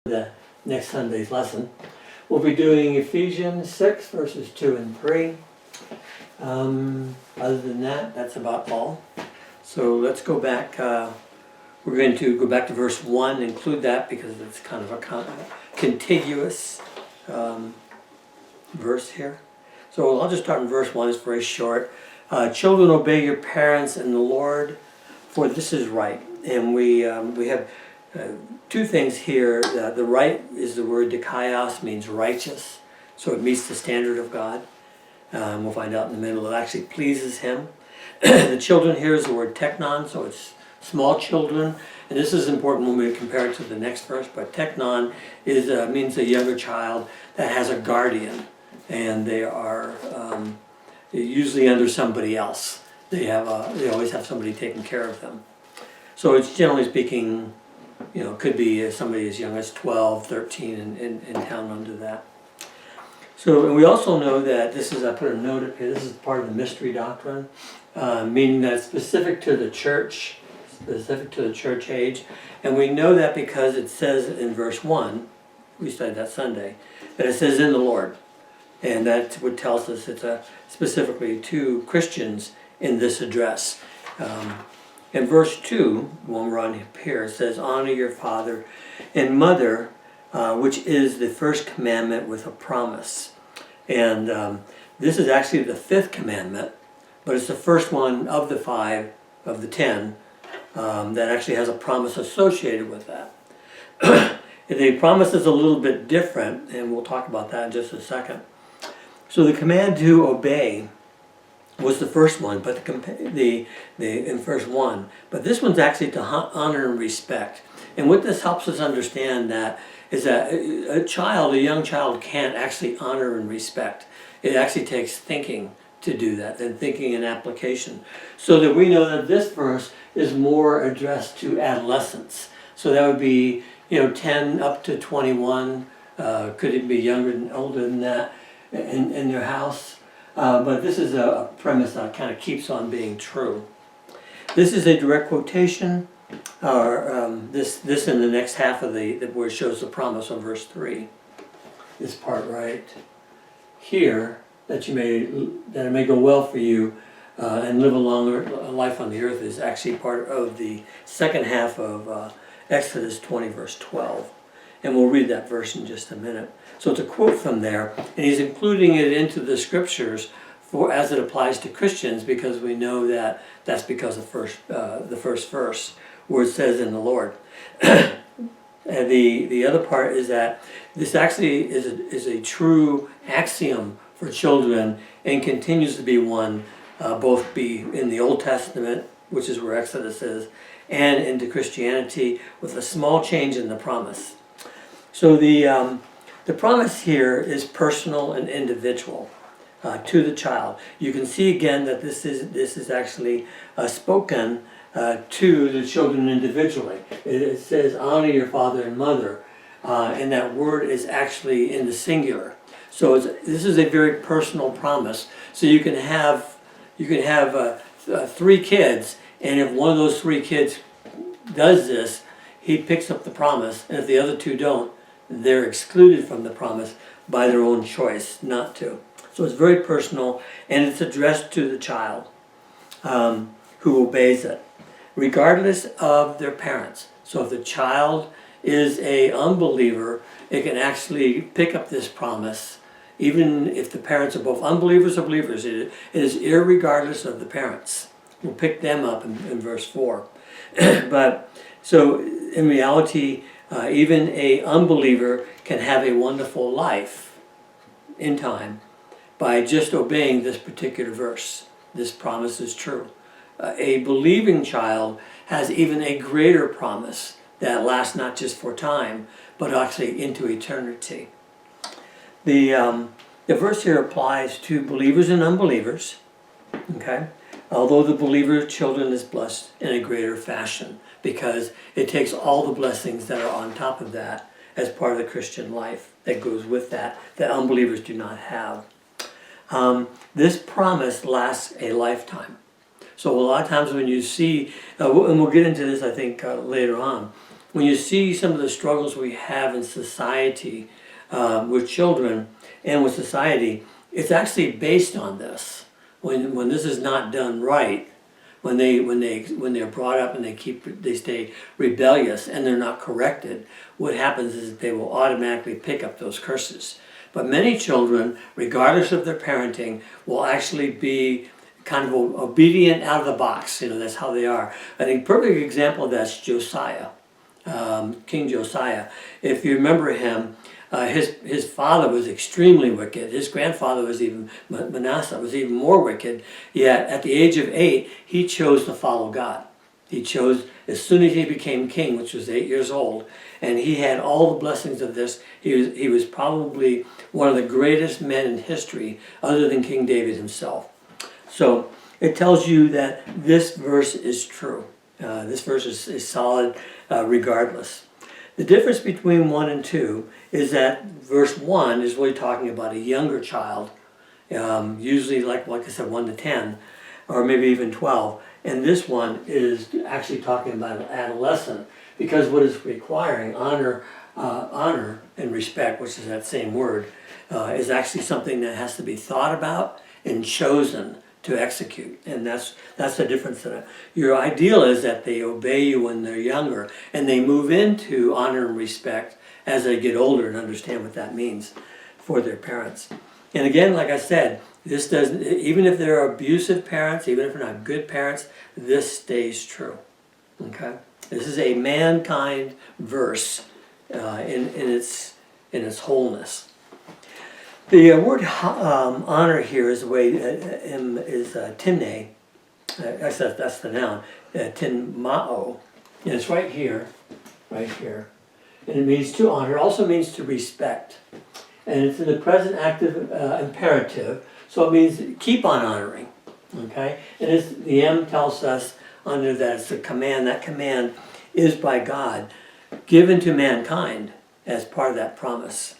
The next Sunday's lesson. We'll be doing Ephesians 6 verses 2 and 3. Other than that, that's about all. So let's go back. We're going to go back to verse 1, include that because it's kind of a contiguous verse here. So I'll just start in verse 1. It's very short. Children, obey your parents in the Lord, for this is right. And we have two things here. The right is the word dikaios, means righteous, so it meets the standard of God. We'll find out in a minute. It actually pleases Him. The children here is the word teknon, so it's small children. And this is important when we compare it to the next verse. But teknon is means a younger child that has a guardian, and they are usually under somebody else. They always have somebody taking care of them. So it's generally speaking, could be somebody as young as 12, 13, and down under that. So, and we also know that this is, I put a note up here, this is part of the mystery doctrine, meaning that it's specific to the church age. And we know that because it says in verse 1, we studied that Sunday, that it says in the Lord. And that's what tells us it's specifically to Christians in this address. In verse 2, when we're on here, it says, honor your father and mother, which is the first commandment with a promise. And this is actually the fifth commandment, but it's the first one of the 5, of the 10, that actually has a promise associated with that. The promise is a little bit different, and we'll talk about that in just a second. So the command to obey was the first one, but in verse 1. But this one's actually to honor and respect. And what this helps us understand that is that a young child can't actually honor and respect. It actually takes thinking to do that, and thinking and application. So that we know that this verse is more addressed to adolescents. So that would be 10 up to 21. Could it be younger and older than that in their house? But this is a premise that kind of keeps on being true. This is a direct quotation, or this in the next half of where it shows the promise on verse 3. This part right here, that it may go well for you and live a longer life on the earth, is actually part of the second half of Exodus 20 verse 12. And we'll read that verse in just a minute. So it's a quote from there, and he's including it into the scriptures as it applies to Christians, because we know that that's because of the first verse where it says in the Lord. And the other part is that this actually is a true axiom for children, and continues to be one, both be in the Old Testament, which is where Exodus is, and into Christianity, with a small change in the promise. So the promise here is personal and individual to the child. You can see again that this is actually spoken to the children individually. It says honor your father and mother, and that word is actually in the singular. So this is a very personal promise. So you can have 3 kids, and if one of those 3 kids does this, he picks up the promise, and if the other 2 don't, they're excluded from the promise by their own choice not to. So it's very personal, and it's addressed to the child who obeys it, regardless of their parents. So if the child is an unbeliever, it can actually pick up this promise, even if the parents are both unbelievers or believers. It is irregardless of the parents. We'll pick them up in verse 4. But so in reality, even an unbeliever can have a wonderful life in time by just obeying this particular verse. This promise is true. A believing child has even a greater promise that lasts not just for time, but actually into eternity. The verse here applies to believers and unbelievers. Okay? Although the believer children is blessed in a greater fashion, because it takes all the blessings that are on top of that as part of the Christian life that goes with that unbelievers do not have. This promise lasts a lifetime. So a lot of times when you see, and we'll get into this I think later on, when you see some of the struggles we have in society with children and with society, it's actually based on this. When this is not done right, when they're brought up and they stay rebellious and they're not corrected, what happens is they will automatically pick up those curses. But many children, regardless of their parenting, will actually be kind of obedient out of the box. That's how they are. I think perfect example of that's Josiah, King Josiah. If you remember him, his father was extremely wicked. His grandfather was Manasseh was even more wicked. Yet at the age of 8, he chose to follow God. He chose, as soon as he became king, which was 8 years old, and he had all the blessings of this. He was probably one of the greatest men in history, other than King David himself. So it tells you that this verse is true. This verse is solid regardless. The difference between 1 and 2 is that verse 1 is really talking about a younger child, usually like I said, 1 to 10, or maybe even 12. And this one is actually talking about an adolescent, because what it's requiring, honor and respect, which is that same word, is actually something that has to be thought about and chosen to execute. And that's the difference. Your ideal is that they obey you when they're younger, and they move into honor and respect as they get older and understand what that means for their parents. And again, like I said, this doesn't, even if they're abusive parents, even if they're not good parents, this stays true. Okay? This is a mankind verse in its wholeness. The word honor here is the way is timne. That's the noun. Tinmao, and it's right here, and it means to honor. It also means to respect, and it's in the present active imperative. So it means keep on honoring. Okay, and the M tells us under that it's a command. That command is by God, given to mankind as part of that promise.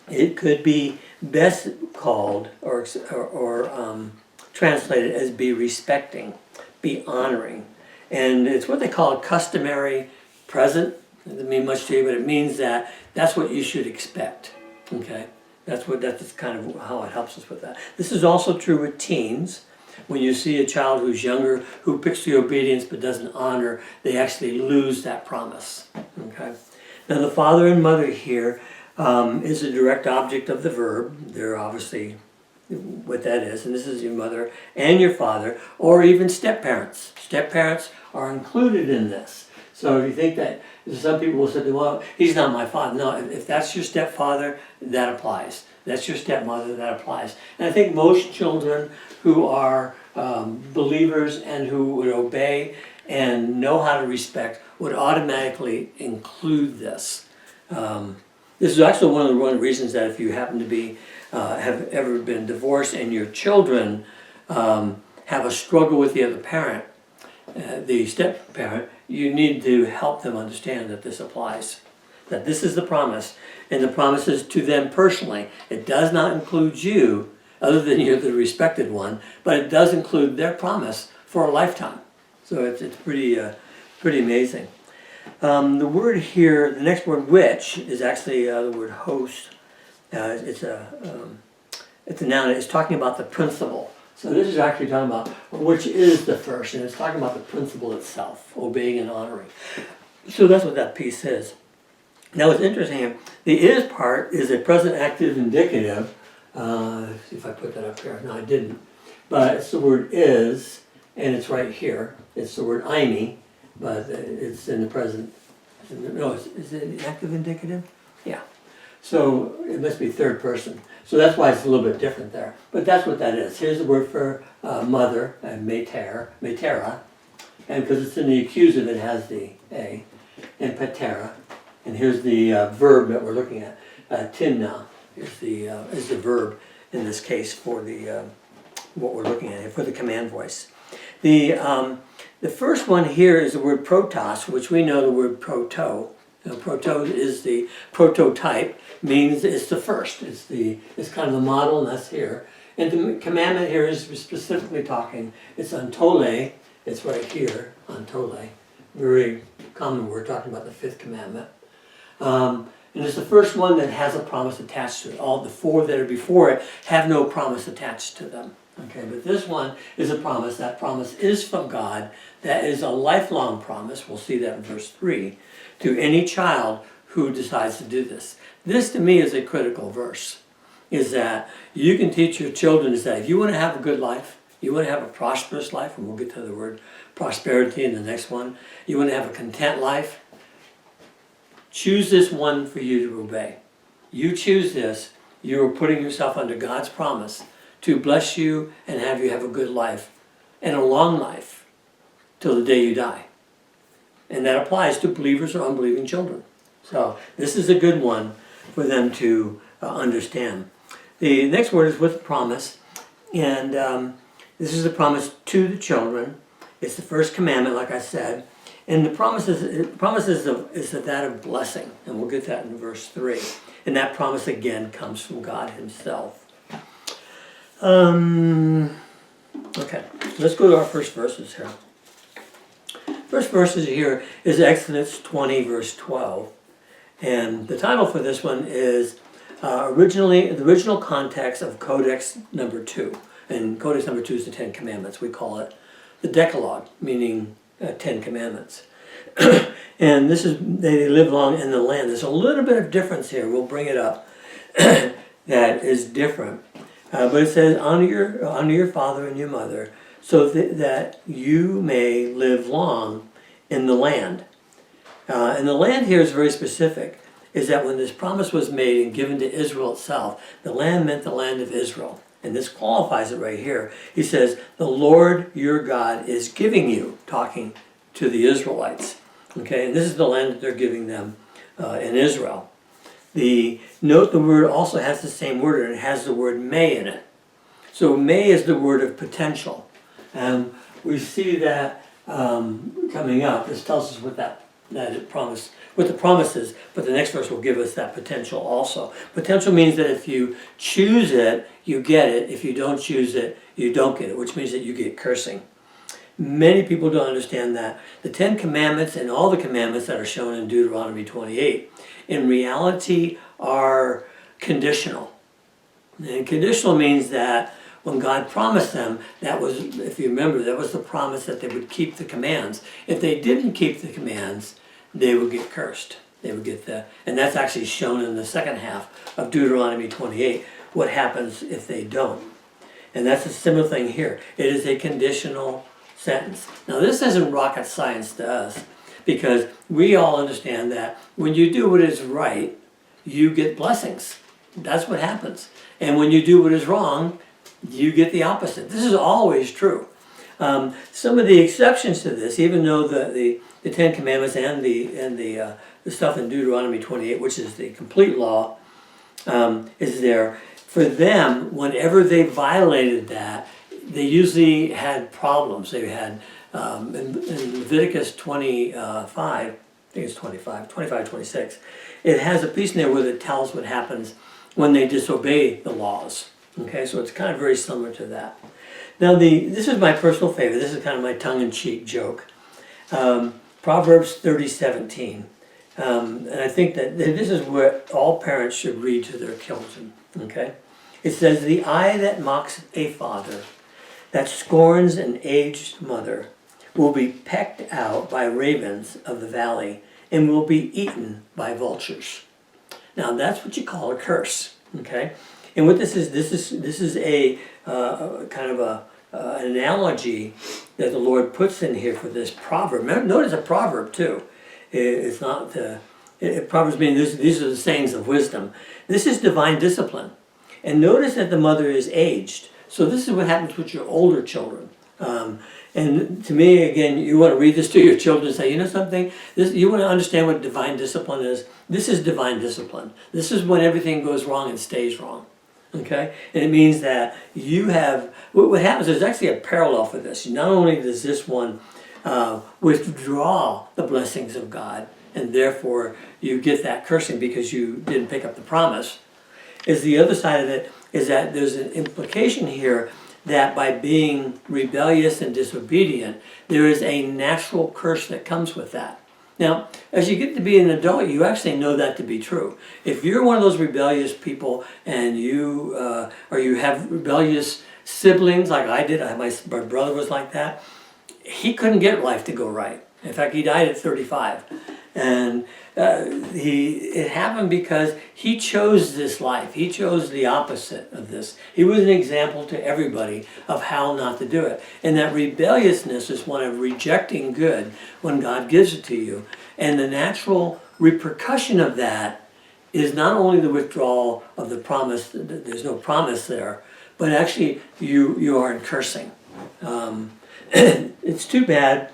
It could be best called or translated as be respecting, be honoring. And it's what they call a customary present. It doesn't mean much to you, but it means that's what you should expect. Okay? That's kind of how it helps us with that. This is also true with teens. When you see a child who's younger, who picks the obedience but doesn't honor, they actually lose that promise. Okay? Now the father and mother here is a direct object of the verb. They're obviously what that is, and this is your mother and your father, or even step-parents. Step-parents are included in this. So if you think that, some people will say, well, he's not my father. No, if that's your stepfather, that applies. That's your stepmother, that applies. And I think most children who are believers and who would obey and know how to respect would automatically include this. This is actually one of the reasons that if you happen to be have ever been divorced and your children have a struggle with the other parent, the step parent, you need to help them understand that this applies, that this is the promise, and the promise is to them personally. It does not include you, other than you're the respected one, but it does include their promise for a lifetime. So it's pretty amazing. The word here, the next word, which, is actually the word host. It's a noun. It's talking about the principle. So this is actually talking about which is the first, and it's talking about the principle itself, obeying and honoring. So that's what that piece is. Now what's interesting here, the is part is a present active indicative. Let's see if I put that up here. No, I didn't. But it's the word is, and it's right here. It's the word eimi, but it's in the present. No, is it active indicative? Yeah. So it must be third person. So that's why it's a little bit different there. But that's what that is. Here's the word for mother, metera, and because it's in the accusative, it has the a, and patera. And here's the verb that we're looking at. Timna is the verb in this case for the what we're looking at here, for the command voice. The first one here is the word protos, which we know the word proto. Proto is the prototype, means it's the first. It's kind of the model, and that's here. And the commandment here is specifically talking. It's antole. It's right here, antole. Very common word, talking about the fifth commandment. And it's the first one that has a promise attached to it. All the four that are before it have no promise attached to them. Okay, but this one is a promise. That promise is from God. That is a lifelong promise. We'll see that in verse 3. To any child who decides to do this. This to me is a critical verse. Is that you can teach your children is that if you want to have a good life, you want to have a prosperous life, and we'll get to the word prosperity in the next one. You want to have a content life. Choose this one for you to obey. You choose this, you are putting yourself under God's promise to bless you and have you have a good life and a long life till the day you die. And that applies to believers or unbelieving children. So this is a good one for them to understand. The next word is with promise. And this is the promise to the children. It's the first commandment, like I said. And the promise is that of blessing. And we'll get that in verse 3. And that promise again comes from God himself. Okay, let's go to our first verses here. First verses here is Exodus 20, verse 12. And the title for this one is the original context of Codex number 2. And Codex number 2 is the Ten Commandments. We call it the Decalogue, meaning 10 Commandments. And this is, they live long in the land. There's a little bit of difference here. We'll bring it up. That is different. But it says, honor your father and your mother, so that you may live long in the land. And the land here is very specific, is that when this promise was made and given to Israel itself, the land meant the land of Israel. And this qualifies it right here. He says, the Lord your God is giving you, talking to the Israelites. Okay, and this is the land that they're giving them in Israel. Note the word also has the same word, and it has the word may in it. So may is the word of potential. And we see that coming up. This tells us what what the promise is, but the next verse will give us that potential also. Potential means that if you choose it, you get it. If you don't choose it, you don't get it, which means that you get cursing. Many people don't understand that. The 10 Commandments and all the commandments that are shown in Deuteronomy 28, in reality are conditional. And conditional means that when God promised them, that was, if you remember, that was the promise that they would keep the commands. If they didn't keep the commands, they would get cursed. They would get and that's actually shown in the second half of Deuteronomy 28, what happens if they don't. And that's a similar thing here. It is a conditional sentence. Now this isn't rocket science to us, because we all understand that when you do what is right, you get blessings. That's what happens. And when you do what is wrong, you get the opposite. This is always true. Some of the exceptions to this, even though the Ten Commandments and the stuff in Deuteronomy 28, which is the complete law, is there. For them, whenever they violated that, they usually had problems. They had, in Leviticus 25, I think it's 25, 26, it has a piece in there where it tells what happens when they disobey the laws. Okay, so it's kind of very similar to that. Now, this is my personal favorite. This is kind of my tongue-in-cheek joke. Proverbs 30:17. And I think that this is what all parents should read to their children. Okay? It says, the eye that mocks a father, that scorns an aged mother, will be pecked out by ravens of the valley and will be eaten by vultures. Now, that's what you call a curse. Okay? And what this is a kind of an analogy that the Lord puts in here for this proverb. Notice a proverb too. It's not proverbs mean these are the sayings of wisdom. This is divine discipline. And notice that the mother is aged. So this is what happens with your older children. And to me, again, you want to read this to your children and say, you know something? You want to understand what divine discipline is? This is divine discipline. This is when everything goes wrong and stays wrong. Okay? And it means that you have, what happens, there's actually a parallel for this. Not only does this one withdraw the blessings of God, and therefore you get that cursing because you didn't pick up the promise, is the other side of it is that there's an implication here that by being rebellious and disobedient, there is a natural curse that comes with that. Now, as you get to be an adult, you actually know that to be true. If you're one of those rebellious people and or you have rebellious siblings like I did, my brother was like that, he couldn't get life to go right. In fact, he died at 35. And it happened because he chose this life. He chose the opposite of this. He was an example to everybody of how not to do it. And that rebelliousness is one of rejecting good when God gives it to you. And the natural repercussion of that is not only the withdrawal of the promise, there's no promise there, but actually you are in cursing. It's too bad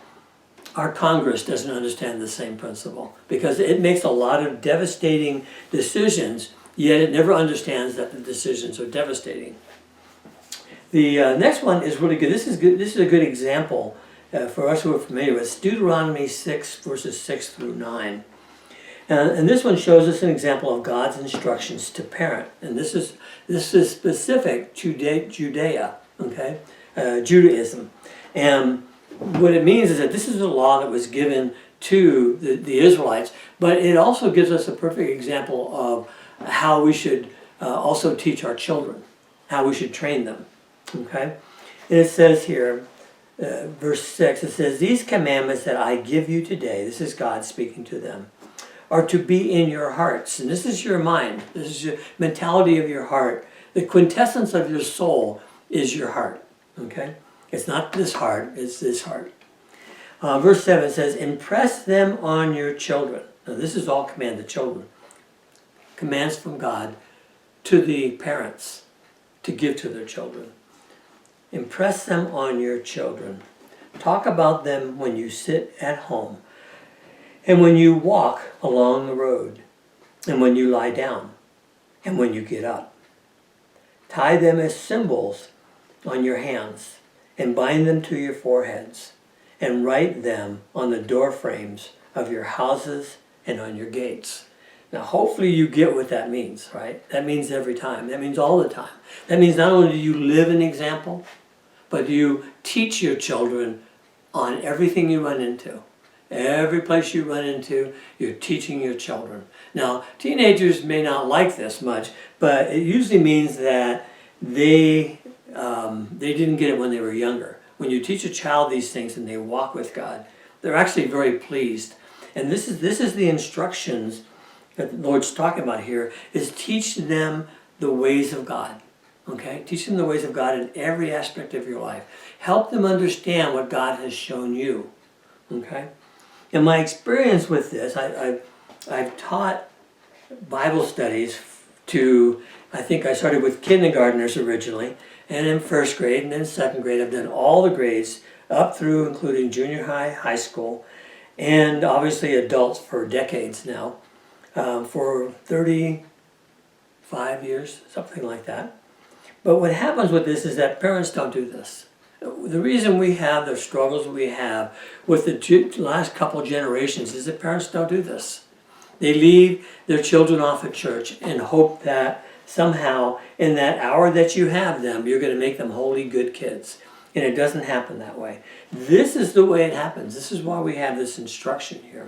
our Congress doesn't understand the same principle, because it makes a lot of devastating decisions, yet it never understands that the decisions are devastating. The next one is really good. This is good. This is a good example for us who are familiar with. It's Deuteronomy 6, verses 6 through 9. And this one shows us an example of God's instructions to parent. And this is specific to Judea, okay? Judaism. And what it means is that this is a law that was given to the Israelites, but it also gives us a perfect example of how we should also teach our children, how we should train them. Okay? And it says here, verse 6, it says, "These commandments that I give you today," this is God speaking to them, "are to be in your hearts." And this is your mind. This is your mentality of your heart. The quintessence of your soul is your heart. Okay? It's not this heart, it's this heart. Verse 7 says, "Impress them on your children." Now this is all command to children. Commands from God to the parents to give to their children. "Impress them on your children. Talk about them when you sit at home, and when you walk along the road, and when you lie down, and when you get up. Tie them as symbols on your hands, and bind them to your foreheads, and write them on the door frames of your houses and on your gates." Now hopefully you get what that means, right? That means every time. That means all the time. That means not only do you live an example, but you teach your children on everything you run into. Every place you run into, you're teaching your children. Now, teenagers may not like this much, but it usually means that they didn't get it when they were younger. When you teach a child these things and they walk with God, they're actually very pleased. And this is the instructions that the Lord's talking about here, is teach them the ways of God. Okay? Teach them the ways of God in every aspect of your life. Help them understand what God has shown you. Okay? In my experience with this, I've taught Bible studies to, I think I started with kindergartners originally, and in first grade, and then second grade. I've done all the grades up through, including junior high, high school, and obviously adults for decades now, for 35 years, something like that. But what happens with this is that parents don't do this. The reason we have the struggles we have with the last couple generations is that parents don't do this. They leave their children off at church and hope that somehow in that hour that you have them, you're going to make them holy, good kids. And it doesn't happen that way. This is the way it happens. This is why we have this instruction here.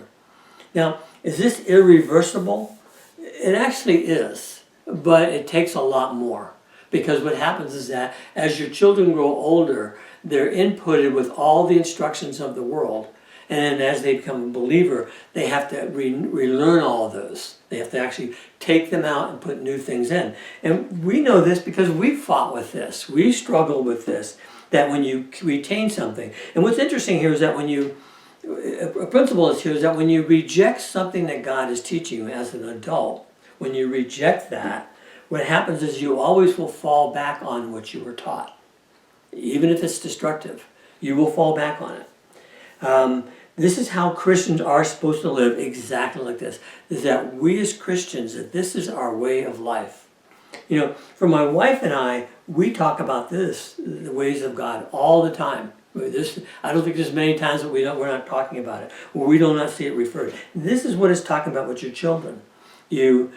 Now, is this irreversible? It actually is, but it takes a lot more. Because what happens is that as your children grow older, they're inputted with all the instructions of the world. And then as they become a believer, they have to relearn all of those. They have to actually take them out and put new things in. And we know this because we've fought with this. We struggle with this, that when you retain something. And what's interesting here is that a principle is here is that when you reject something that God is teaching you as an adult, when you reject that, what happens is you always will fall back on what you were taught. Even if it's destructive, you will fall back on it. This is how Christians are supposed to live, exactly like this. Is that we as Christians, that this is our way of life. You know, for my wife and I, we talk about this, the ways of God, all the time. I don't think there's many times that we're not talking about it, or we do not see it referred. This is what it's talking about with your children. You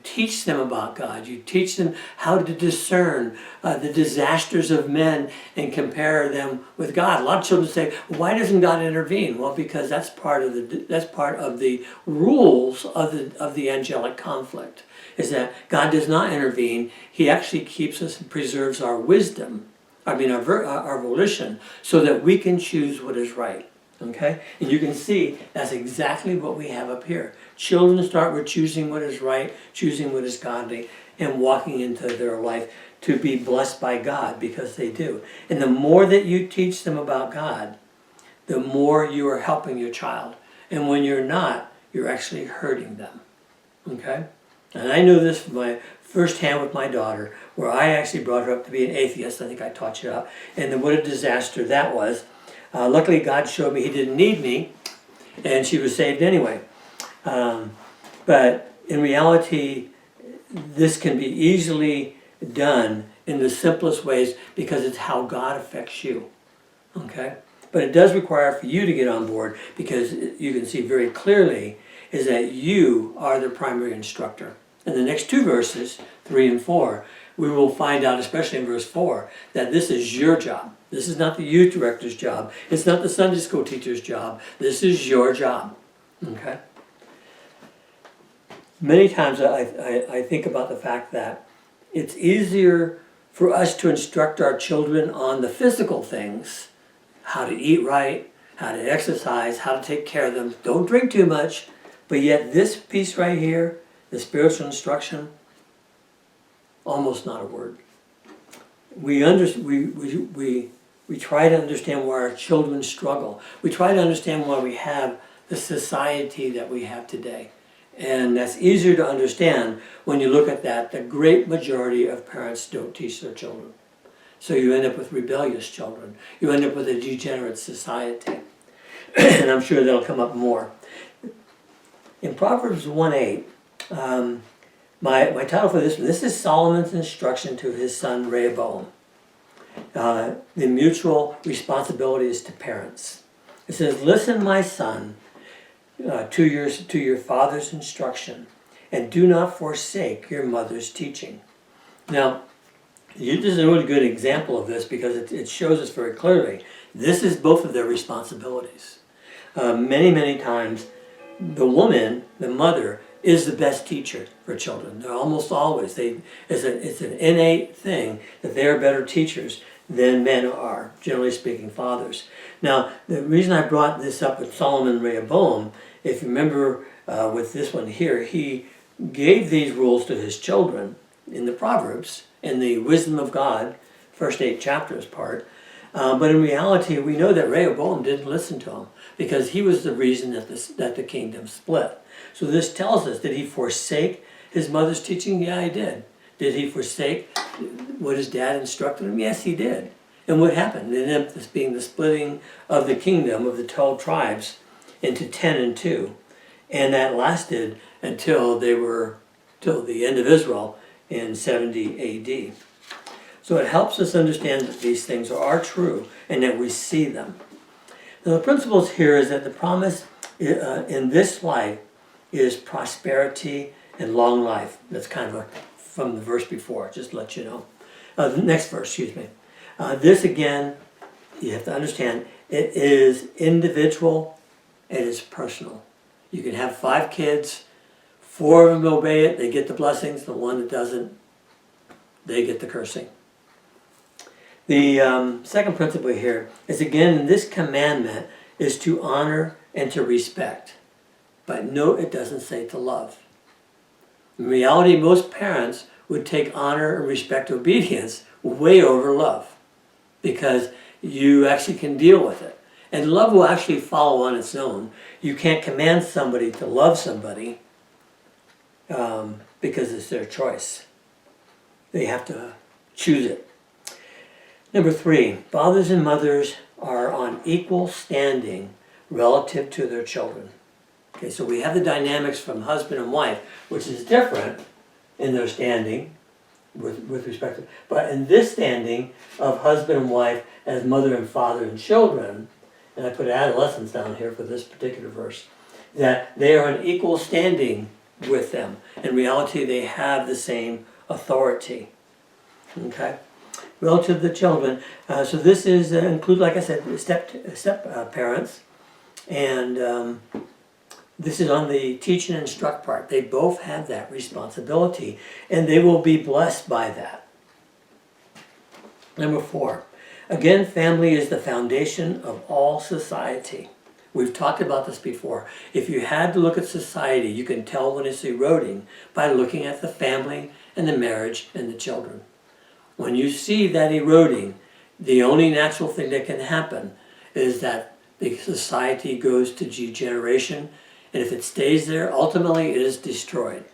teach them about God. You teach them how to discern the disasters of men and compare them with God. A lot of children say, "Why doesn't God intervene?" Well, because that's part of the rules of the angelic conflict. Is that God does not intervene. He actually keeps us and preserves our wisdom. Our volition, so that we can choose what is right. Okay? And you can see that's exactly what we have up here. Children start with choosing what is right, choosing what is godly, and walking into their life to be blessed by God, because they do. And the more that you teach them about God, the more you are helping your child. And when you're not, you're actually hurting them. Okay? And I know this from firsthand with my daughter, where I actually brought her up to be an atheist. I think I taught you up. And then what a disaster that was. Luckily, God showed me He didn't need me, and she was saved anyway. But in reality, this can be easily done in the simplest ways, because it's how God affects you. Okay? But it does require for you to get on board, because you can see very clearly is that you are the primary instructor. In the next two verses, 3 and 4, we will find out, especially in verse 4, that this is your job. This is not the youth director's job. It's not the Sunday school teacher's job. This is your job. Okay? Many times I think about the fact that it's easier for us to instruct our children on the physical things, how to eat right, how to exercise, how to take care of them. Don't drink too much. But yet this piece right here, the spiritual instruction, almost not a word. We try to understand why our children struggle. We try to understand why we have the society that we have today. And that's easier to understand when you look at that. The great majority of parents don't teach their children. So you end up with rebellious children. You end up with a degenerate society. And I'm sure that'll come up more. In Proverbs 1:8, my title for this is Solomon's instruction to his son Rehoboam. The mutual responsibilities to parents. It says, "Listen, my son, to your father's instruction, and do not forsake your mother's teaching." Now, this is a really good example of this, because it shows us very clearly this is both of their responsibilities. Many times, the woman, the mother, is the best teacher for children. They're almost always. It's an innate thing that they are better teachers than men are, generally speaking, fathers. Now, the reason I brought this up with Solomon and Rehoboam, if you remember with this one here, he gave these rules to his children in the Proverbs, in the wisdom of God, first 8 chapters part. But in reality, we know that Rehoboam didn't listen to him, because he was the reason that the kingdom split. So this tells us, did he forsake his mother's teaching? Yeah, he did. Did he forsake what his dad instructed him? Yes, he did. And what happened? It ended up being the splitting of the kingdom of the 12 tribes into 10 and 2. And that lasted until the end of Israel in 70 A.D. So it helps us understand that these things are true and that we see them. Now, the principles here is that the promise in this life is prosperity and long life. That's kind of from the verse before, just to let you know. The next verse, excuse me. This again, you have to understand, it is individual, it is personal. You can have 5 kids, 4 of them obey it, they get the blessings. The one that doesn't, they get the cursing. The second principle here is, again, this commandment is to honor and to respect. But note, it doesn't say to love. In reality, most parents would take honor and respect obedience way over love, because you actually can deal with it. And love will actually follow on its own. You can't command somebody to love somebody because it's their choice. They have to choose it. Number 3, fathers and mothers are on equal standing relative to their children. Okay, so we have the dynamics from husband and wife, which is different in their standing with respect to, but in this standing of husband and wife as mother and father and children, and I put adolescents down here for this particular verse, that they are on equal standing with them. In reality, they have the same authority. Okay? Relative to the children, so this is include, like I said, step parents, and this is on the teach and instruct part. They both have that responsibility, and they will be blessed by that. Number 4, again, family is the foundation of all society. We've talked about this before. If you had to look at society, you can tell when it's eroding by looking at the family and the marriage and the children. When you see that eroding, the only natural thing that can happen is that the society goes to degeneration, and if it stays there, ultimately it is destroyed.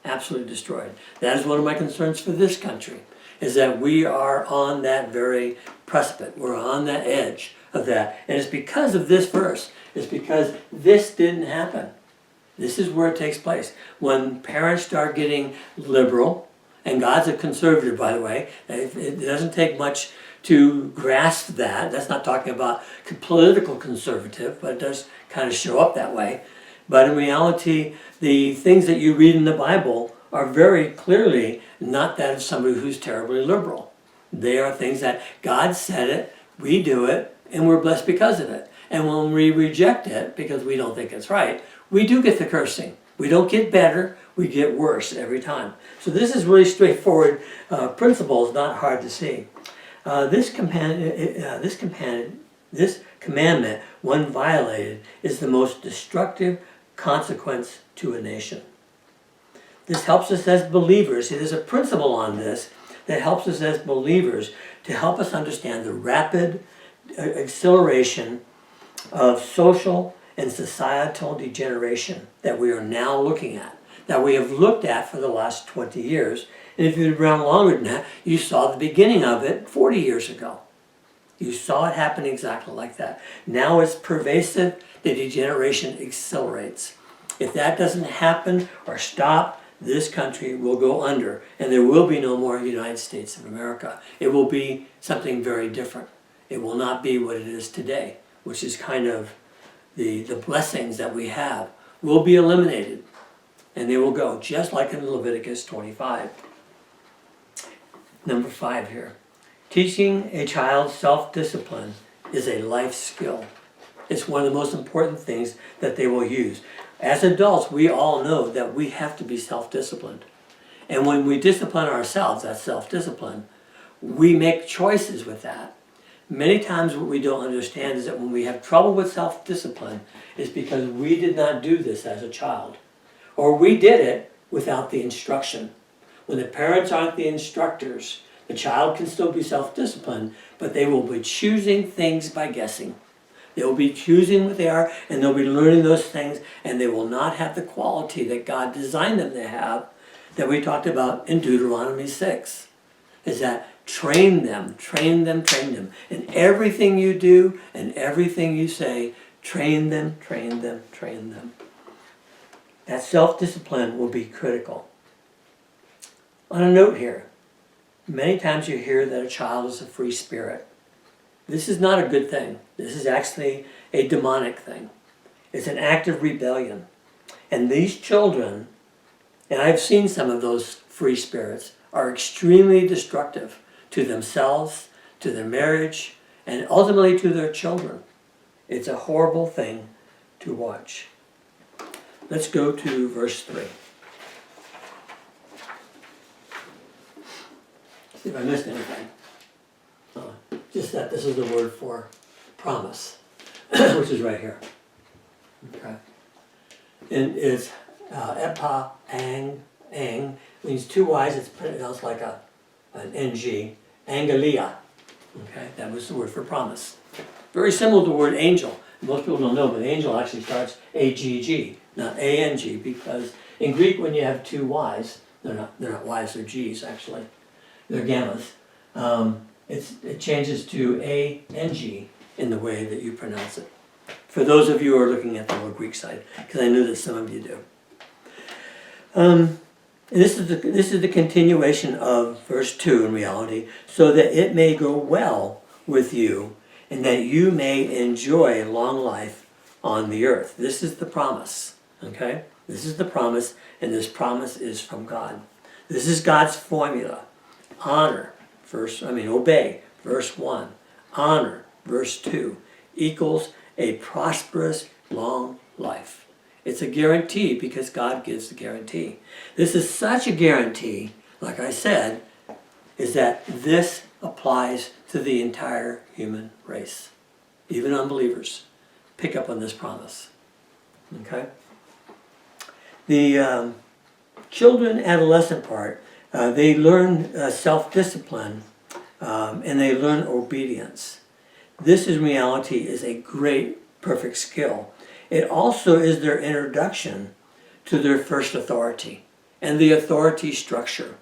Absolutely destroyed. That is one of my concerns for this country, is that we are on that very precipice. We're on that edge of that. And it's because of this verse. It's because this didn't happen. This is where it takes place. When parents start getting liberal, and God's a conservative, by the way. It doesn't take much to grasp that. That's not talking about political conservative, but it does kind of show up that way. But in reality, the things that you read in the Bible are very clearly not that of somebody who's terribly liberal. They are things that God said it, we do it, and we're blessed because of it. And when we reject it, because we don't think it's right, we do get the cursing. We don't get better, we get worse every time. So this is really straightforward principles, not hard to see. This commandment, when violated, is the most destructive consequence to a nation. This helps us as believers. See, there's a principle on this that helps us as believers to help us understand the rapid acceleration of social and societal degeneration that we are now looking at, that we have looked at for the last 20 years. And if you've been around longer than that, you saw the beginning of it 40 years ago. You saw it happen exactly like that. Now it's pervasive, the degeneration accelerates. If that doesn't happen or stop, this country will go under, and there will be no more United States of America. It will be something very different. It will not be what it is today, which is kind of the blessings that we have will be eliminated, and they will go, just like in Leviticus 25. Number 5 here. Teaching a child self-discipline is a life skill. It's one of the most important things that they will use. As adults, we all know that we have to be self-disciplined. And when we discipline ourselves, that's self-discipline, we make choices with that. Many times what we don't understand is that when we have trouble with self-discipline, it's because we did not do this as a child. Or we did it without the instruction. When the parents aren't the instructors, the child can still be self-disciplined, but they will be choosing things by guessing. They will be choosing what they are, and they'll be learning those things, and they will not have the quality that God designed them to have, that we talked about in Deuteronomy 6. Is that train them, train them, train them. In everything you do and everything you say, train them, train them, train them. That self-discipline will be critical. On a note here, many times you hear that a child is a free spirit. This is not a good thing. This is actually a demonic thing. It's an act of rebellion. And these children, and I've seen some of those free spirits, are extremely destructive to themselves, to their marriage, and ultimately to their children. It's a horrible thing to watch. Let's go to verse 3. See if I missed anything. Just that this is the word for promise, which is right here. Okay. And it's epa, ang, means two Y's. It's pronounced like an NG. Angelia. Okay, that was the word for promise. Very similar to the word angel. Most people don't know, but angel actually starts AGG, not ANG, because in Greek when you have two Y's, they're not Y's, they're G's actually. They're gammas. It changes to ANG in the way that you pronounce it. For those of you who are looking at the old Greek side, because I know that some of you do. This is the continuation of verse 2 in reality, so that it may go well with you and that you may enjoy long life on the earth. This is the promise, okay? This is the promise, and this promise is from God. This is God's formula. Honor, obey, verse 1. Honor, verse 2, equals a prosperous, long life. It's a guarantee because God gives the guarantee. This is such a guarantee, like I said, is that this applies to the entire human race. Even unbelievers pick up on this promise. Okay? The children, adolescent part, they learn self-discipline and they learn obedience. This in reality is a great, perfect skill. It also is their introduction to their first authority and the authority structure.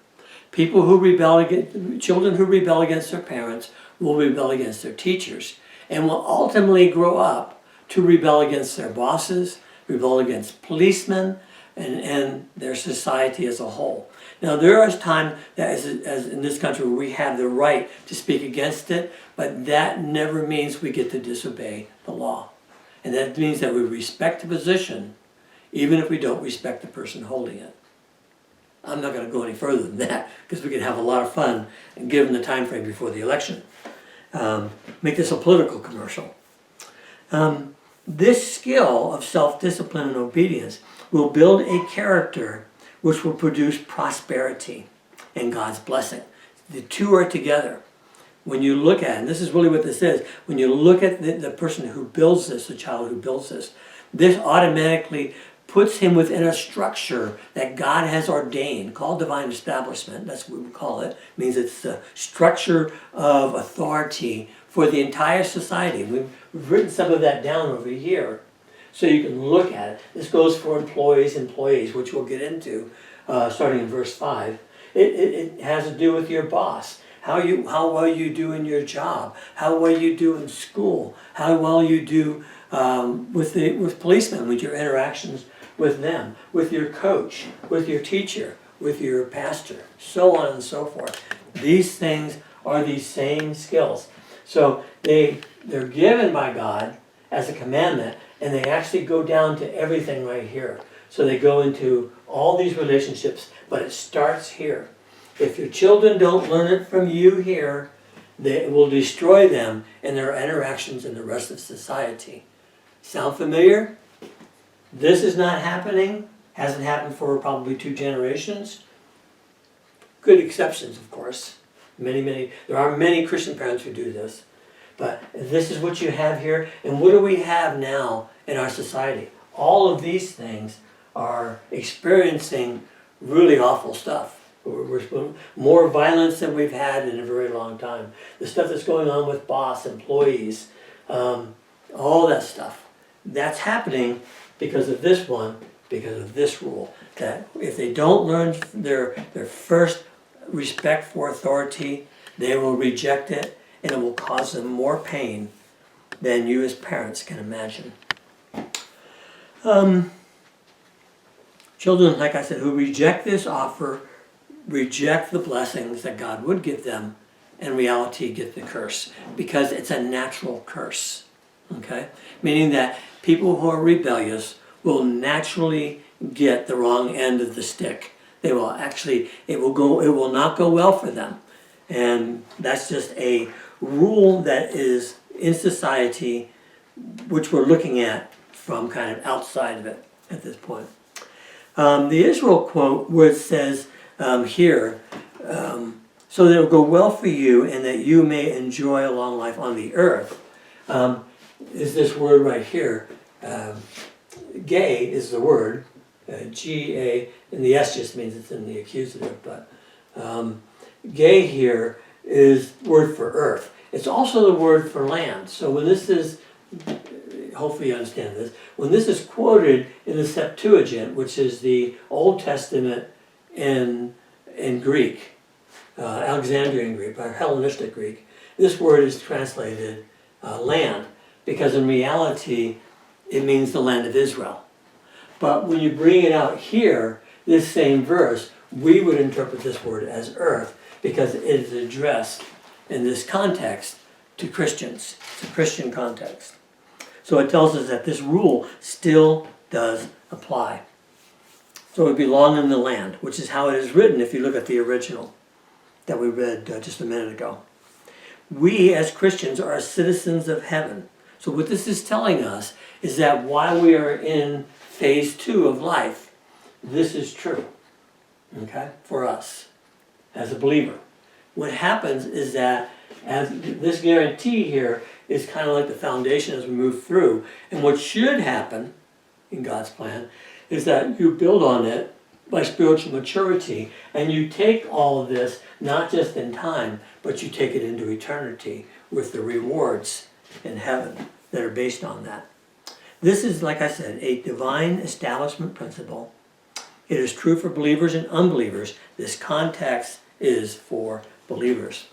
Children who rebel against their parents will rebel against their teachers and will ultimately grow up to rebel against their bosses, rebel against policemen, and their society as a whole. Now there is time that as in this country where we have the right to speak against it, but that never means we get to disobey the law. And that means that we respect the position even if we don't respect the person holding it. I'm not going to go any further than that because we can have a lot of fun and given the time frame before the election. Make this a political commercial. This skill of self-discipline and obedience will build a character which will produce prosperity and God's blessing. The two are together. When you look at it, and this is really what this is, when you look at the person who builds this, the child who builds this automatically puts him within a structure that God has ordained, called divine establishment. That's what we call it. It means it's the structure of authority for the entire society. We've written some of that down over here so you can look at it. This goes for employees, which we'll get into starting in verse 5. It has to do with your boss. How well you do in your job, how well you do in school, how well you do with policemen, with your interactions with them, with your coach, with your teacher, with your pastor, so on and so forth. These things are these same skills. So they're given by God as a commandment, and they actually go down to everything right here. So they go into all these relationships, but it starts here. If your children don't learn it from you here, it will destroy them in their interactions in the rest of society. Sound familiar? This is not happening. Hasn't happened for probably 2 generations. Good exceptions, of course. There are many Christian parents who do this. But this is what you have here. And what do we have now in our society? All of these things are experiencing really awful stuff. We're more violence than we've had in a very long time. The stuff that's going on with boss, employees, all that stuff. That's happening because of this one, because of this rule. That if they don't learn their first respect for authority, they will reject it, and it will cause them more pain than you as parents can imagine. Children, like I said, who reject this offer, reject the blessings that God would give them, in reality get the curse, because it's a natural curse. Okay? Meaning that people who are rebellious will naturally get the wrong end of the stick. They will actually, it will not go well for them. And that's just a rule that is in society, which we're looking at from kind of outside of it at this point. The Israel quote where it says here, so that it will go well for you and that you may enjoy a long life on the earth, is this word right here. Gay is the word, G-A, and the S just means it's in the accusative, but gay here is word for earth. It's also the word for land. So when this is, hopefully you understand this, when this is quoted in the Septuagint, which is the Old Testament in Greek, Alexandrian Greek, or Hellenistic Greek, this word is translated land, because in reality it means the land of Israel. But when you bring it out here, this same verse, we would interpret this word as earth, because it is addressed in this context to Christians. It's a Christian context. So it tells us that this rule still does apply. So we belong in the land, which is how it is written if you look at the original that we read just a minute ago. We as Christians are citizens of heaven. So what this is telling us is that while we are in phase 2 of life, this is true, okay, for us as a believer. What happens is that as this guarantee here is kind of like the foundation as we move through. And what should happen in God's plan is that you build on it by spiritual maturity, and you take all of this not just in time, but you take it into eternity with the rewards in heaven that are based on that. This is, like I said, a divine establishment principle. It is true for believers and unbelievers. This context is for believers.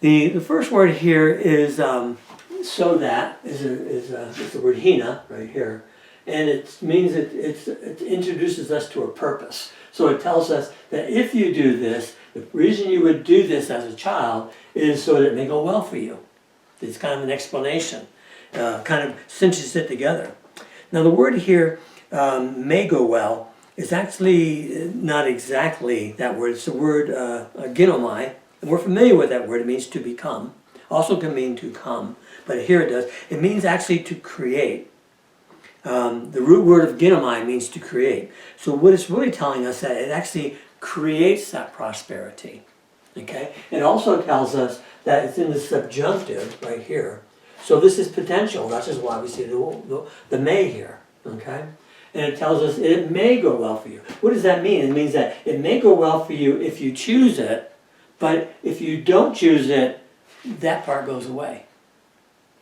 The first word here is so that is the word hina right here, and it means it introduces us to a purpose. So it tells us that if you do this, the reason you would do this as a child is so that it may go well for you. It's kind of an explanation, kind of cinches it together. Now the word here, may go well, is actually not exactly that word. It's the word ginomai, and we're familiar with that word. It means to become. Also can mean to come, but here it does. It means actually to create. The root word of ginomai means to create. So what it's really telling us that it actually creates that prosperity. Okay? It also tells us that it's in the subjunctive right here. So this is potential. That's just why we see the may here. Okay? And it tells us it may go well for you. What does that mean? It means that it may go well for you if you choose it, but if you don't choose it, that part goes away.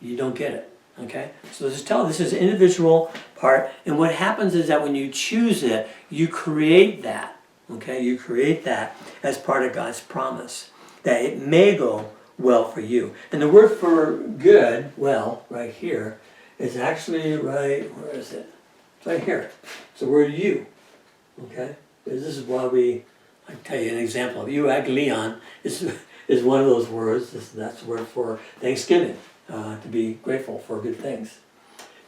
You don't get it. Okay? So this is an individual part, and what happens is that when you choose it, you create that. Okay? You create that as part of God's promise, that it may go well for you. And the word for good, well, right here, is actually right, where is it? It's right here. It's the word you. Okay? This is why I tell you an example of euagleon is one of those words. That's the word for Thanksgiving, to be grateful for good things.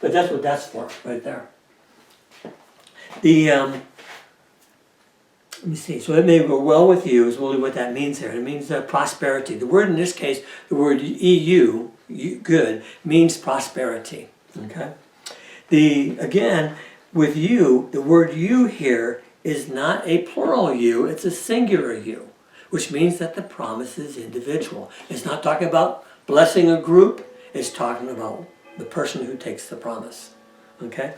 But that's what that's for, right there. Let me see. So it may go well with you is really what that means there. It means prosperity. The word in this case, the word eu, good, means prosperity. Okay. Again, with you, the word you here is not a plural you, it's a singular you, which means that the promise is individual. It's not talking about blessing a group, it's talking about the person who takes the promise. Okay?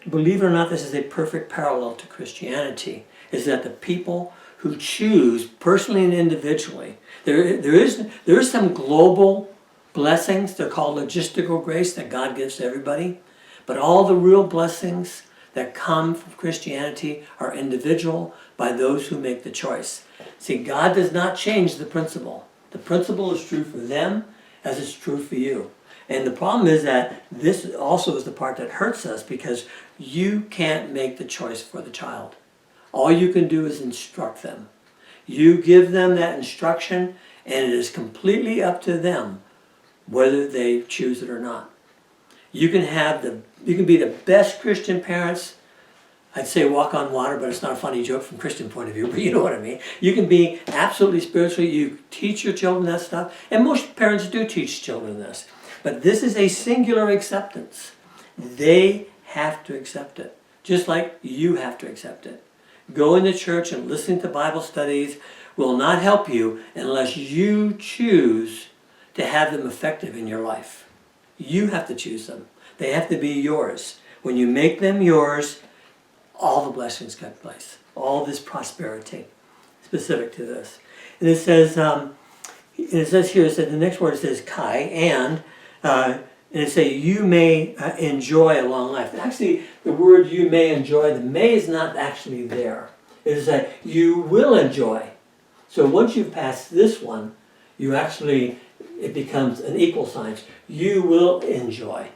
Believe it or not, this is a perfect parallel to Christianity, is that the people who choose personally and individually, there is some global blessings, they're called logistical grace that God gives to everybody, but all the real blessings that come from Christianity are individual by those who make the choice. See, God does not change the principle. The principle is true for them as it's true for you. And the problem is that this also is the part that hurts us because you can't make the choice for the child. All you can do is instruct them. You give them that instruction and it is completely up to them whether they choose it or not. You can be the best Christian parents. I'd say walk on water, but it's not a funny joke from a Christian point of view, but you know what I mean. You can be absolutely spiritual. You teach your children that stuff. And most parents do teach children this. But this is a singular acceptance. They have to accept it, just like you have to accept it. Going to church and listening to Bible studies will not help you unless you choose to have them effective in your life. You have to choose them. They have to be yours. When you make them yours, all the blessings take place. All this prosperity specific to this. And it says here, the next word says kai, and it says you may enjoy a long life. And actually, the word you may enjoy, the may is not actually there. It is that you will enjoy. So once you've passed this one, it becomes an equal sign. You will enjoy.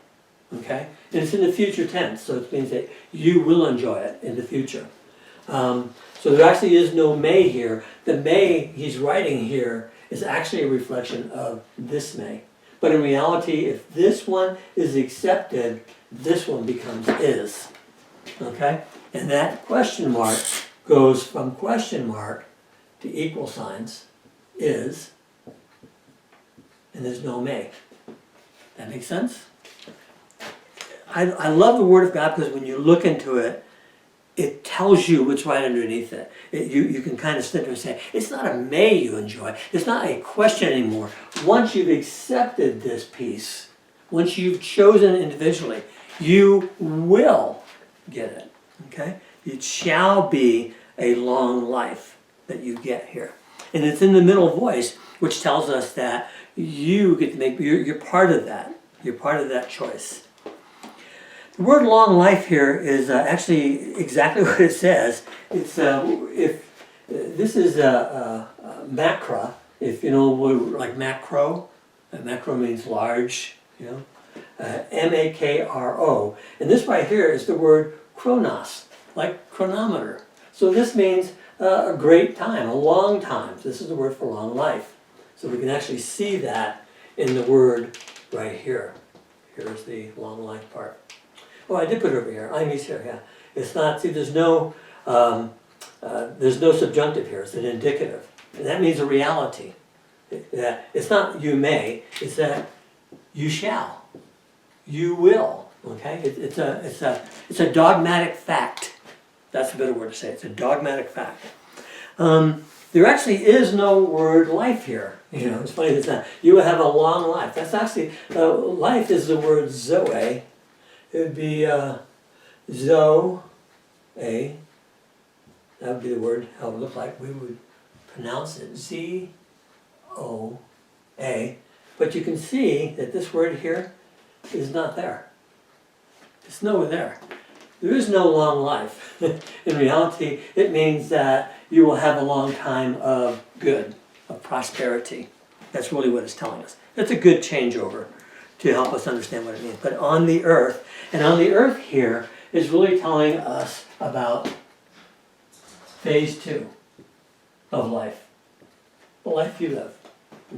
Okay? And it's in the future tense, so it means that you will enjoy it in the future. So there actually is no may here. The may he's writing here is actually a reflection of this may. But in reality, if this one is accepted, this one becomes is. Okay? And that question mark goes from question mark to equal signs, is, and there's no may. That makes sense? I love the Word of God because when you look into it, it tells you what's right underneath it. You can kind of sit there and say, it's not a may you enjoy. It's not a question anymore. Once you've accepted this piece, once you've chosen individually, you will get it. Okay? It shall be a long life that you get here. And it's in the middle voice, which tells us that you get to make, you're part of that. You're part of that choice. The word long life here is actually exactly what it says. It's if this is macra, if you know like macro, macro means large, you know, makro, and this right here is the word chronos, like chronometer. So this means a great time, a long time. This is the word for long life. So we can actually see that in the word right here. Here's the long life part. Oh, I did put it over here. He's here, yeah. It's not, see, there's no subjunctive here. It's an indicative. And that means a reality. It's not you may, it's that you shall. You will. Okay? It's a dogmatic fact. That's a better word to say. It's a dogmatic fact. There actually is no word life here. You know, it's funny it's not. You will have a long life. That's actually, life is the word zoe. It would be zoe. That would be the word, how it would look like. We would pronounce it Z-O-A. But you can see that this word here is not there. It's nowhere there. There is no long life. In reality, it means that you will have a long time of good, of prosperity. That's really what it's telling us. It's a good changeover to help us understand what it means. But on the earth, and on the earth here is really telling us about phase 2 of life. The life you live.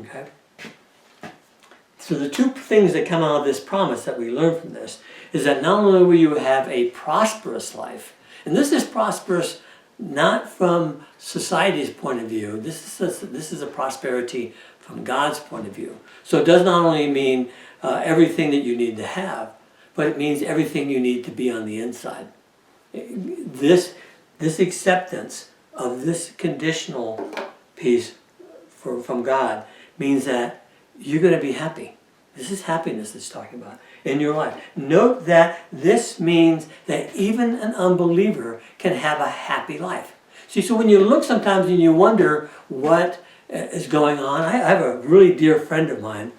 Okay? So the two things that come out of this promise that we learn from this is that not only will you have a prosperous life, and this is prosperous not from society's point of view, this is a prosperity from God's point of view. So it does not only mean everything that you need to have, but it means everything you need to be on the inside. This acceptance of this conditional piece from God means that you're going to be happy. This is happiness it's talking about in your life. Note that this means that even an unbeliever can have a happy life. See, so when you look sometimes and you wonder what is going on, I have a really dear friend of mine,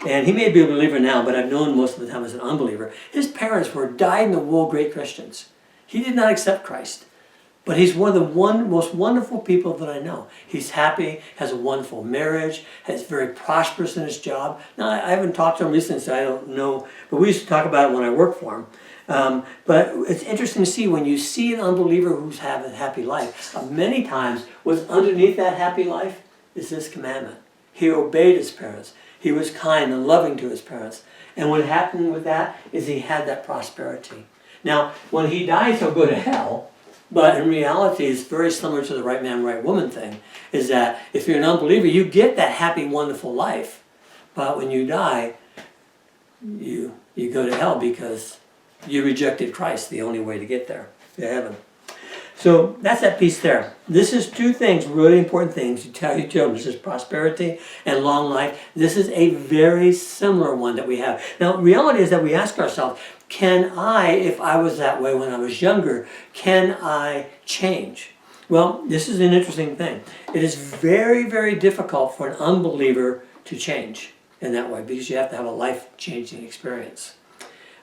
and he may be a believer now, but I've known most of the time as an unbeliever. His parents were dyed-in-the-wool great Christians. He did not accept Christ. But he's one of the most wonderful people that I know. He's happy, has a wonderful marriage, is very prosperous in his job. Now, I haven't talked to him recently, so I don't know. But we used to talk about it when I worked for him. But it's interesting to see when you see an unbeliever who's having a happy life, many times what's underneath that happy life is this commandment. He obeyed his parents. He was kind and loving to his parents. And what happened with that is he had that prosperity. Now, when he dies, he'll go to hell. But in reality, it's very similar to the right man, right woman thing, is that if you're an unbeliever, you get that happy, wonderful life. But when you die, you go to hell because you rejected Christ, the only way to get there, to heaven. So that's that piece there. This is two things, really important things. You tell your children, this is prosperity and long life. This is a very similar one that we have. Now, reality is that we ask ourselves, can I, if I was that way when I was younger, can I change? Well, this is an interesting thing. It is very, very difficult for an unbeliever to change in that way because you have to have a life-changing experience.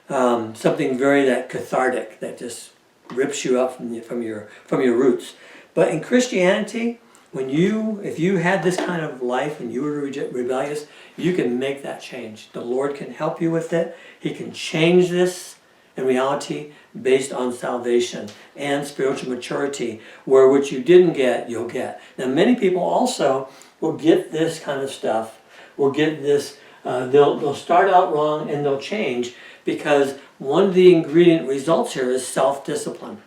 Something very cathartic that just rips you up from your roots. But in Christianity, if you had this kind of life and you were rebellious, you can make that change. The Lord can help you with it. He can change this in reality based on salvation and spiritual maturity, where what you didn't get, you'll get. Now, many people also will get this kind of stuff, will get this, they'll start out wrong and they'll change because one of the ingredient results here is self-discipline.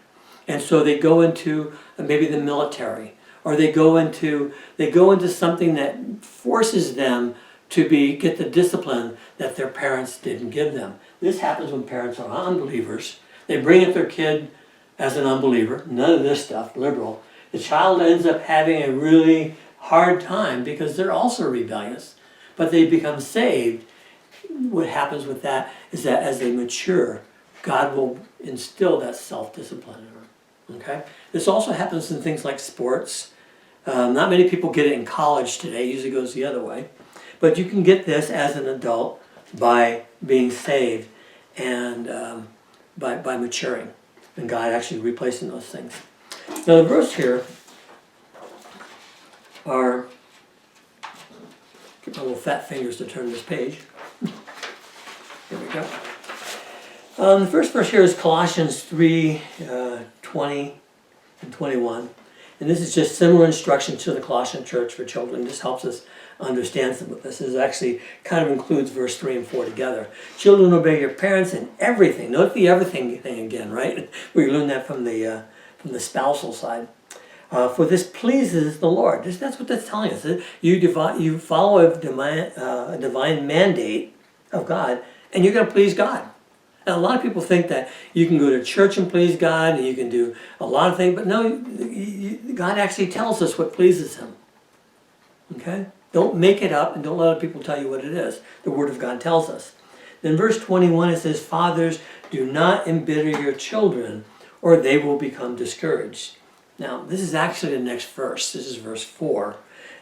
And so they go into maybe the military, or they go into something that forces them to get the discipline that their parents didn't give them. This happens when parents are unbelievers. They bring up their kid as an unbeliever, none of this stuff, liberal. The child ends up having a really hard time because they're also rebellious, but they become saved. What happens with that is that as they mature, God will instill that self-discipline in them. Okay? This also happens in things like sports. Not many people get it in college today. It usually goes the other way. But you can get this as an adult by being saved and by maturing. And God actually replacing those things. Now the verse here are, get my little fat fingers to turn this page. Here we go. The first verse here is Colossians 3, 20 and 21. And this is just similar instruction to the Colossian church for children. This helps us understand some of this. This actually kind of includes verse 3 and 4 together. Children, obey your parents in everything. Note the everything thing again, right? We learned that from the spousal side. For this pleases the Lord. That's what that's telling us. You follow a divine mandate of God, and you're going to please God. And a lot of people think that you can go to church and please God, and you can do a lot of things, but no, God actually tells us what pleases Him. Okay? Don't make it up, and don't let other people tell you what it is. The Word of God tells us. Then verse 21, it says, fathers, do not embitter your children, or they will become discouraged. Now, this is actually the next verse. This is verse 4.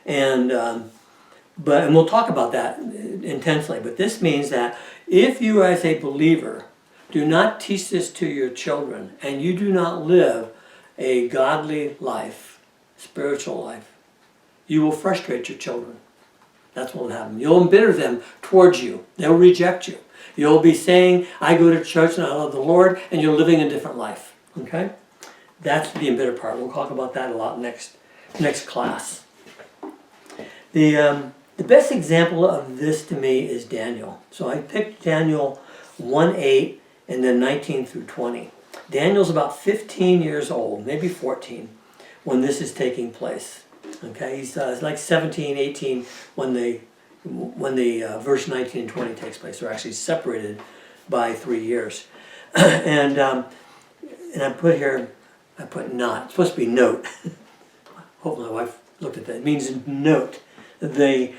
And we'll talk about that intensely. But this means that if you as a believer do not teach this to your children, and you do not live a godly life, spiritual life, you will frustrate your children. That's what will happen. You'll embitter them towards you. They'll reject you. You'll be saying, I go to church and I love the Lord, and you're living a different life. Okay? That's the embitter part. We'll talk about that a lot next class. The best example of this to me is Daniel. So I picked Daniel 1:8 and then 19 through 20. Daniel's about 15 years old, maybe 14, when this is taking place. Okay, he's like 17, 18 when the verse 19 and 20 takes place. They're actually separated by 3 years. And I put not. It's supposed to be note. Hope my wife looked at that. It means note. They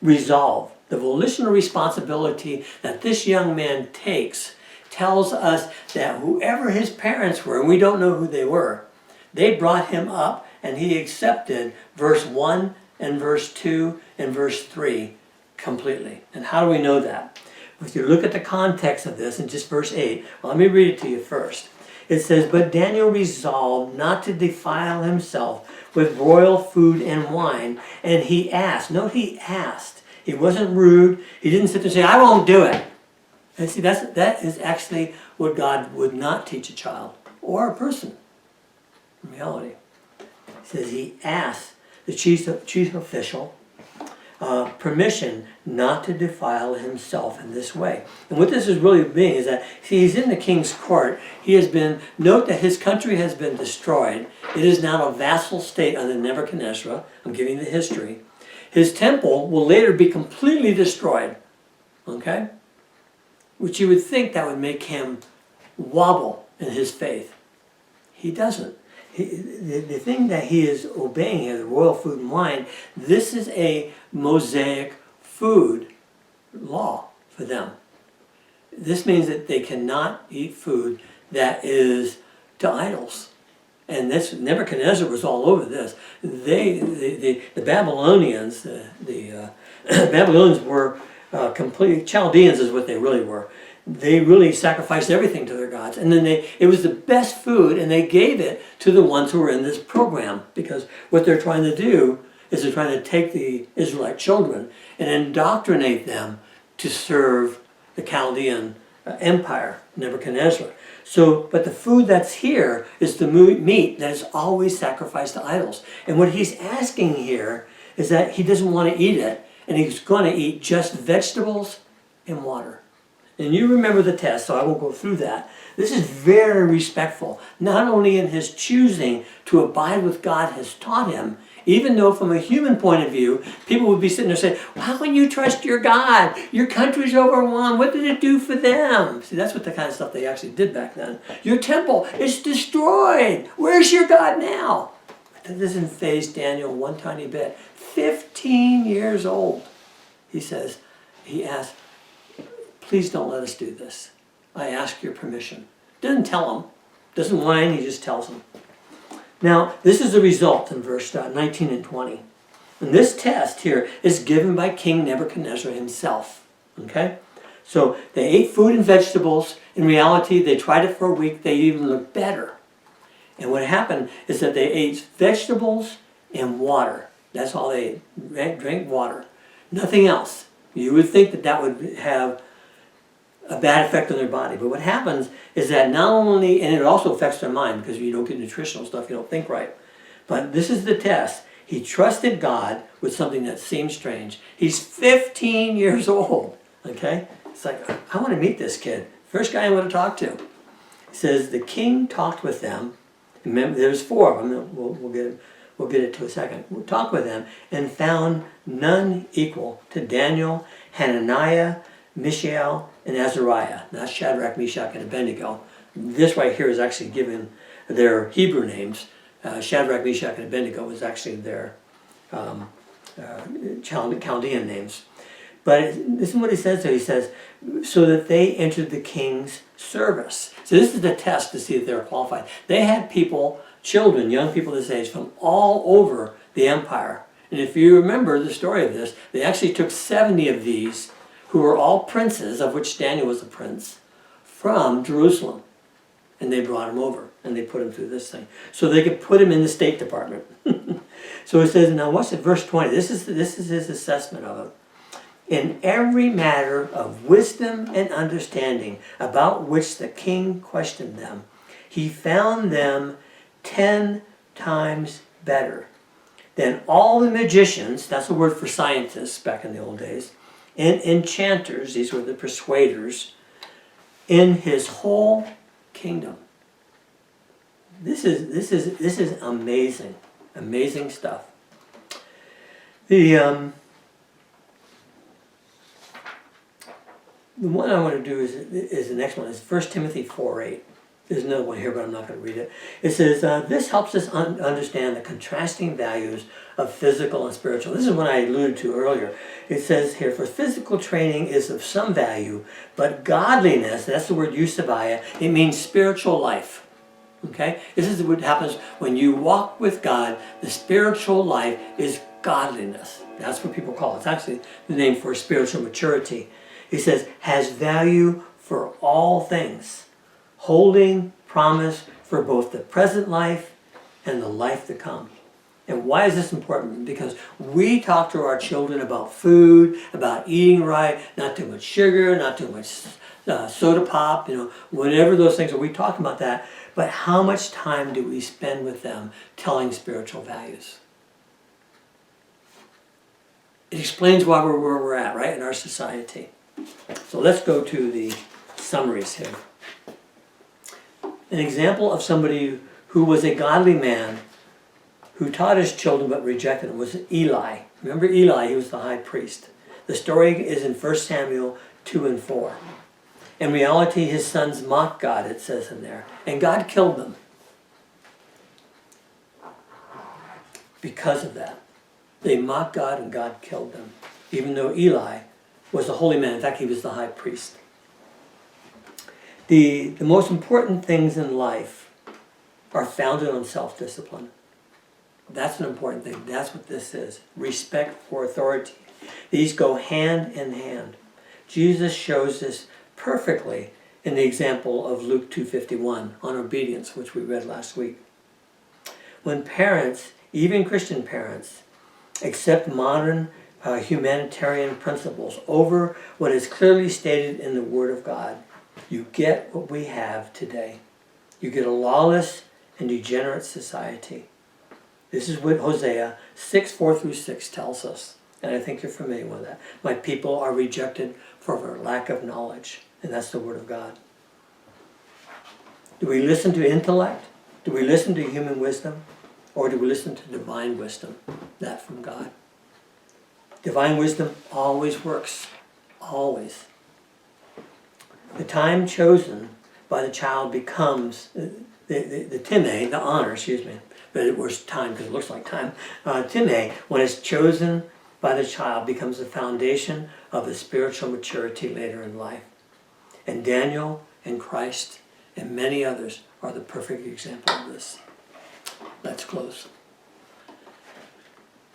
resolve. The volitional responsibility that this young man takes tells us that whoever his parents were, and we don't know who they were, they brought him up and he accepted verse 1 and verse 2 and verse 3 completely. And how do we know that? If you look at the context of this in just verse 8, well, let me read it to you first. It says, but Daniel resolved not to defile himself with royal food and wine, and he asked. Note he asked. He wasn't rude. He didn't sit there and say, I won't do it. And see, that is actually what God would not teach a child or a person in reality. He says he asked the chief official permission not to defile himself in this way. And what this is really being is that, see, he's in the king's court. He has been, note that his country has been destroyed. It is now a vassal state under Nebuchadnezzar. I'm giving the history. His temple will later be completely destroyed. Okay? Which you would think that would make him wobble in his faith. He doesn't. The thing that he is obeying here, the royal food and wine, this is a Mosaic food law for them. This means that they cannot eat food that is to idols. And this, Nebuchadnezzar was all over this. The Babylonians, the Babylonians were complete, Chaldeans is what they really were. They really sacrificed everything to their gods. And then it was the best food, and they gave it to the ones who were in this program. Because what they're trying to do is they're trying to take the Israelite children and indoctrinate them to serve the Chaldean empire, Nebuchadnezzar. So, but the food that's here is the meat that is always sacrificed to idols. And what he's asking here is that he doesn't want to eat it, and he's going to eat just vegetables and water. And you remember the test, so I won't go through that. This is very respectful, not only in his choosing to abide with God has taught him, even though from a human point of view, people would be sitting there saying, well, how can you trust your God? Your country's overwhelmed. What did it do for them? See, that's what the kind of stuff they actually did back then. Your temple is destroyed. Where's your God now? But that doesn't faze Daniel one tiny bit. 15 years old, he asks, please don't let us do this. I ask your permission. Doesn't tell him. Doesn't whine, he just tells him. Now, this is the result in verse 19 and 20. And this test here is given by King Nebuchadnezzar himself. Okay? So they ate food and vegetables. In reality, they tried it for a week. They even looked better. And what happened is that they ate vegetables and water. That's all they ate. Drank water. Nothing else. You would think that that would have a bad effect on their body. But what happens is that not only, and it also affects their mind, because you don't get nutritional stuff, you don't think right. But this is the test. He trusted God with something that seemed strange. He's 15 years old. Okay? It's like, I want to meet this kid. First guy I want to talk to. He says, the king talked with them. Remember, there's 4 of them. We'll get it to a second. We'll talk with them and found none equal to Daniel, Hananiah, Mishael, and Azariah. Not Shadrach, Meshach, and Abednego. This right here is actually given their Hebrew names. Shadrach, Meshach, and Abednego was actually their Chaldean names. But this is what he says there. He says, so that they entered the king's service. So this is the test to see if they're qualified. They had people, children, young people this age, from all over the empire. And if you remember the story of this, they actually took 70 of these, who were all princes, of which Daniel was a prince, from Jerusalem. And they brought him over, and they put him through this thing. So they could put him in the State Department. So it says, now what's it, verse 20, this is his assessment of it. In every matter of wisdom and understanding about which the king questioned them, he found them 10 times better than all the magicians, that's the word for scientists back in the old days, and enchanters, these were the persuaders, in his whole kingdom. This is amazing, amazing stuff. The one I want to do is the next one. Is 1 Timothy 4:8. There's another one here, but I'm not going to read it. It says, this helps us understand the contrasting values of physical and spiritual. This is what I alluded to earlier. It says here, for physical training is of some value, but godliness, that's the word eusebia, it means spiritual life. Okay? This is what happens when you walk with God. The spiritual life is godliness. That's what people call it. It's actually the name for spiritual maturity. He says, has value for all things, holding promise for both the present life and the life to come. And why is this important? Because we talk to our children about food, about eating right, not too much sugar, not too much soda pop, whatever those things are. We talk about that. But how much time do we spend with them telling spiritual values? It explains why we're where we're at, right, in our society. So let's go to the summaries here. An example of somebody who was a godly man who taught his children but rejected them was Eli. Remember Eli? He was the high priest. The story is in 1 Samuel 2 and 4. In reality, his sons mocked God, it says in there. And God killed them because of that. They mocked God and God killed them, even though Eli was a holy man. In fact, he was the high priest. The most important things in life are founded on self-discipline. That's an important thing. That's what this is. Respect for authority. These go hand in hand. Jesus shows this perfectly in the example of Luke 2:51 on obedience, which we read last week. When parents, even Christian parents, accept modern humanitarian principles over what is clearly stated in the Word of God, you get what we have today. You get a lawless and degenerate society. This is what Hosea 6:4-6 tells us. And I think you're familiar with that. My people are rejected for lack of knowledge. And that's the Word of God. Do we listen to intellect? Do we listen to human wisdom? Or do we listen to divine wisdom? That from God. Divine wisdom always works. Always. The time chosen by the child becomes, the time, the honor, but it was time because it looks like time. Time, when it's chosen by the child, becomes the foundation of the spiritual maturity later in life. And Daniel and Christ and many others are the perfect example of this. Let's close.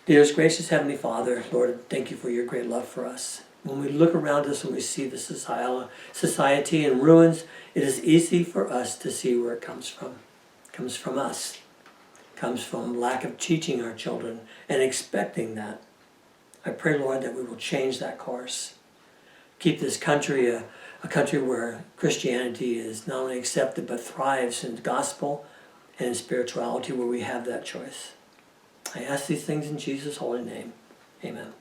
Dearest gracious Heavenly Father, Lord, thank you for your great love for us. When we look around us and we see the society in ruins, it is easy for us to see where it comes from. It comes from us. It comes from lack of teaching our children and expecting that. I pray, Lord, that we will change that course. Keep this country a country where Christianity is not only accepted but thrives in the gospel and in spirituality, where we have that choice. I ask these things in Jesus' holy name. Amen.